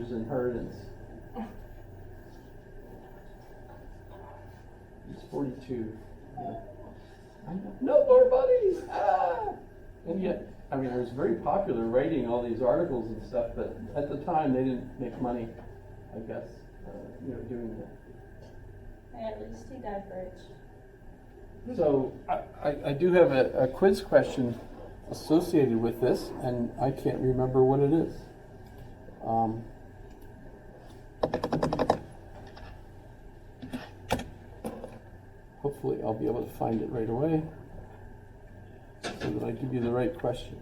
Rodgers' Inheritance. He's 42. Yeah. I know. No more bunnies! Ah! And yet, I mean, it was very popular writing all these articles and stuff, but at the time they didn't make money, I guess, doing that. At least he died rich. So I do have a quiz question associated with this, and I can't remember what it is. Hopefully I'll be able to find it right away so that I give you the right question.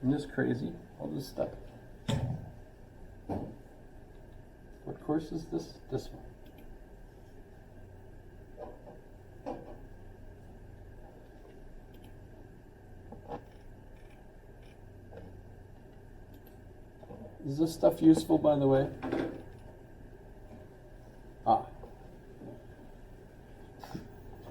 Isn't this crazy? All this stuff. What course is this? This one. Is this stuff useful, by the way?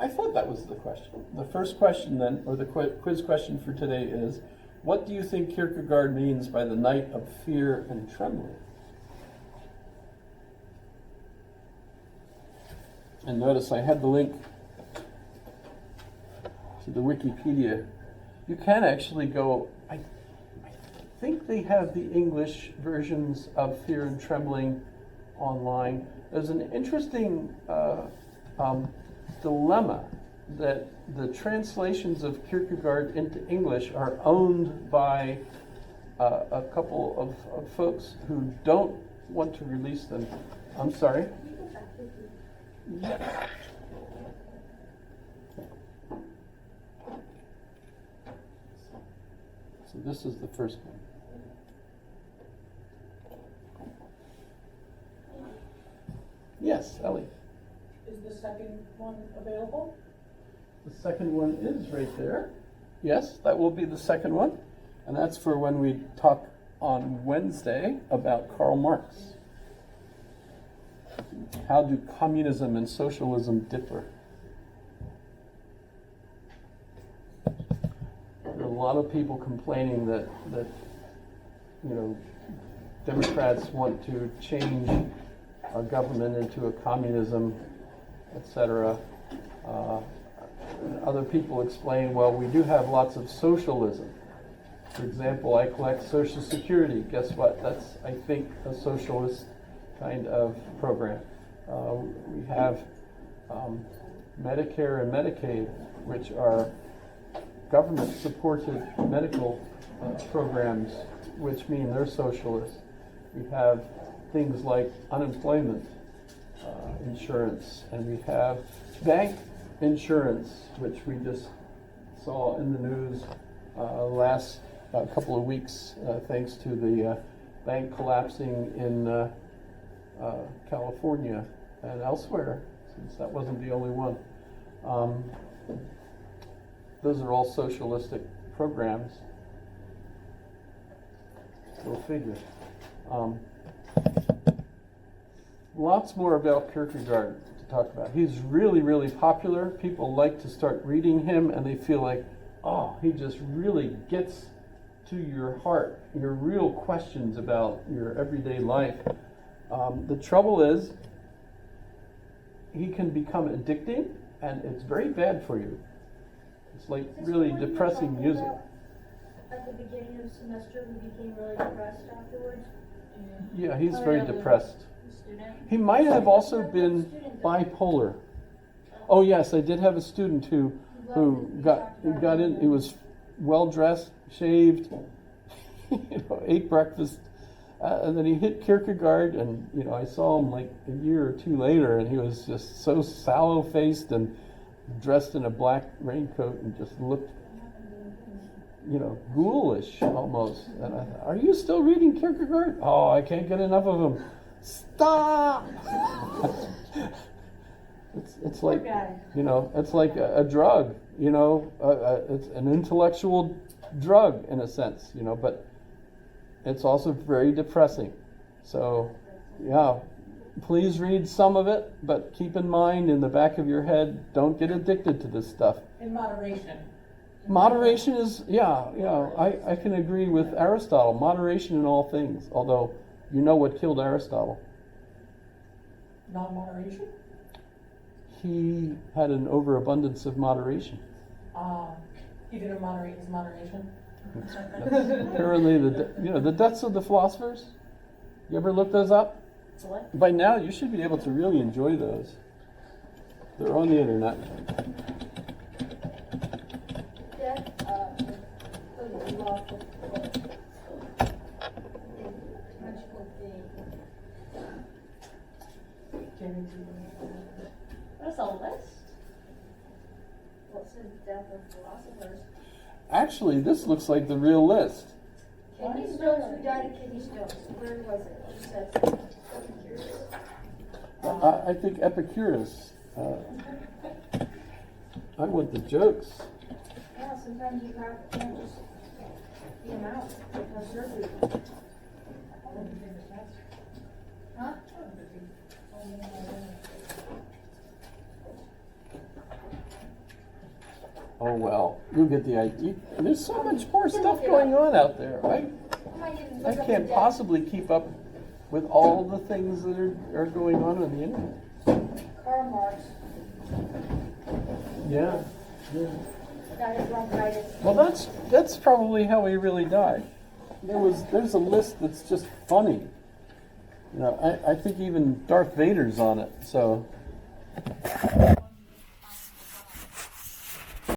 I thought that was the question. The first question then, or the quiz question for today is, what do you think Kierkegaard means by the night of fear and trembling? And notice I had the link to the Wikipedia. You can actually go, I think they have the English versions of Fear and Trembling online. There's an interesting dilemma that the translations of Kierkegaard into English are owned by a couple of folks who don't want to release them. I'm sorry? Yeah. So this is the first one. Yes, Ellie. Is the second one available? The second one is right there. Yes, that will be the second one. And that's for when we talk on Wednesday about Karl Marx. How do communism and socialism differ? There are a lot of people complaining that Democrats want to change our government into a communism, etc. Other people explain, well, we do have lots of socialism. For example, I collect Social Security. Guess what? That's, I think, a socialist kind of program. We have Medicare and Medicaid, which are government-supported medical programs, which mean they're socialist. We have things like unemployment insurance, and we have bank insurance, which we just saw in the news last couple of weeks, thanks to the bank collapsing in California and elsewhere, since that wasn't the only one. Those are all socialistic programs. Go figure. Lots more about Kierkegaard to talk about. He's really, really popular. People like to start reading him, and they feel like, oh, he just really gets to your heart, your real questions about your everyday life. The trouble is, he can become addicting, and it's very bad for you. It's like really depressing music. At the beginning of the semester, we became really depressed afterwards. Yeah, he's very depressed. Student. He might have also been bipolar. Oh yes, I did have a student who got in. He was well dressed, shaved, ate breakfast, and then he hit Kierkegaard. And I saw him like a year or two later, and he was just so sallow faced and dressed in a black raincoat and just looked, ghoulish almost. And I thought, are you still reading Kierkegaard? Oh, I can't get enough of him. Stop! It's like, it's like a drug. you know, it's an intellectual drug in a sense, you know, but it's also very depressing. So, yeah, please read some of it, but keep in mind in the back of your head, don't get addicted to this stuff. In moderation. Moderation is, yeah, I can agree with Aristotle. Moderation in all things, although you know what killed Aristotle. Non-moderation? He had an overabundance of moderation. He didn't moderate his moderation. That's apparently the deaths of the philosophers. You ever look those up? What? By now, you should be able to really enjoy those. They're on the internet. That's a list. What's the death of philosophers? Actually, this looks like the real list. Kidney stones, who died of kidney stones? Where was it? Who said Epicurus? I think Epicurus. I want the jokes. Yeah, sometimes you can't just be them out. No surgery. Huh? Oh well, you get the idea. There's so much more stuff going on out there. I can't possibly keep up with all the things that are going on the internet. Karl Marx Yeah. died of bronchitis. Well, that's probably how he really died. There's a list that's just funny. You know, I think even Darth Vader's on it. So